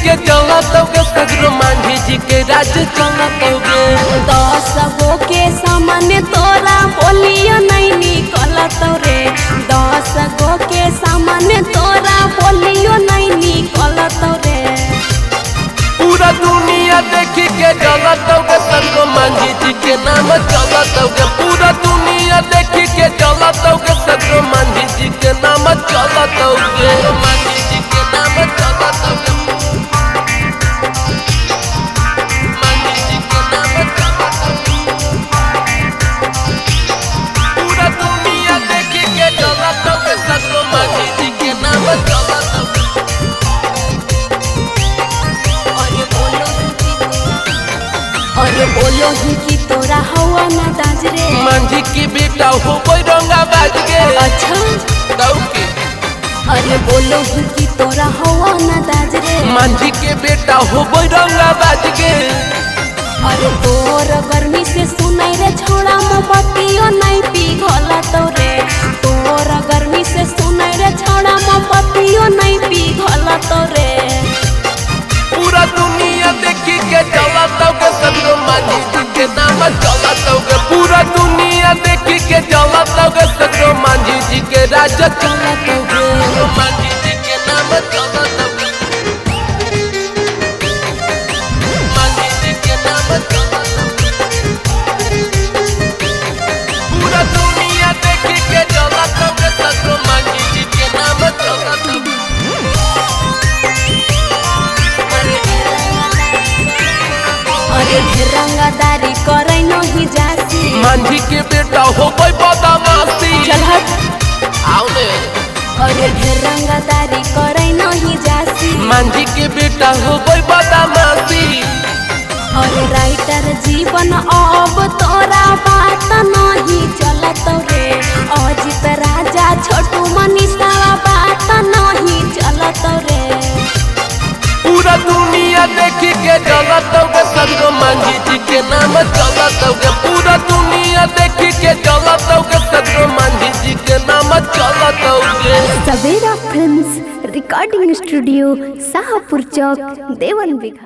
के चलतोगे सगरो मांझी जी के राज चलतोगे। 10 गो के सामने तोरा बोलियो नहीं निकलत रे। 10 गो के सामने तोरा बोलियो नहीं निकलत रे। पूरा दुनिया देखी के चलतोगे सगरो मांझी जी के नाम चलतोगे। पूरा दुनिया देखी के चलतोगे सगरो मांझी जी के नाम चलतोगे। मांझी जी के नाम चलतोगे। मांझी जी के नाम चलतोगे। पूरा दुनिया देखी के चलतोगे सगरो मांझी जी के नाम चलतोगे। अरे बोलो ही कि तोरा हवा ना दाज रे। मांझी की बेटा हो रंगा बाज गे। अच्छा दौके अरे बोलो ही कि तोरा हवा ना दाज रे। मांझी के बेटा हो रंगा बाज गे। अरे तोर गर्मी से सुनाई रे छोड़ा मोमबत्तियों नहीं पिघला तो रे। तोर गर्मी से सुनाई रे छोड़ा मोमबत्तियों नहीं पिघला तो रे। पूरा दुनिया देखी के चलतोगे सगरो मांझी जी के नाम चलतोगे। पूरा दुनिया देखी के चलतोगे सगरो मांझी जी के राज चलतोगे। मांझी जी के नाम चलतोगे। मांझी जी के नाम चलतोगे। पूरा दुनिया देखी के चलतोगे सगरो मांझी जी के नाम चलतोगे। अरे रंगदारी करे नहीं जासी। मांझी के बेटा हो बदमाशी। चल हट। आओ ने अरे रंगदारी करे नहीं जासी। मांझी के बेटा हो बदमाशी। अरे राइटर जीवन अब तोरा बात नहीं चलत रे। अजित राजा छोटू मनीषा बात नहीं चलत रे। पूरा दुनिया देखी के चलतोगे सगरो मांझी जी के नाम चलतोगे। पूरा दुनिया देखी के चलतोगे सगरो मांझी जी के नाम चलतोगे। सवेरा फिल्म्स रिकॉर्डिंग स्टूडियो शाहपुर चौक देवन बिघा।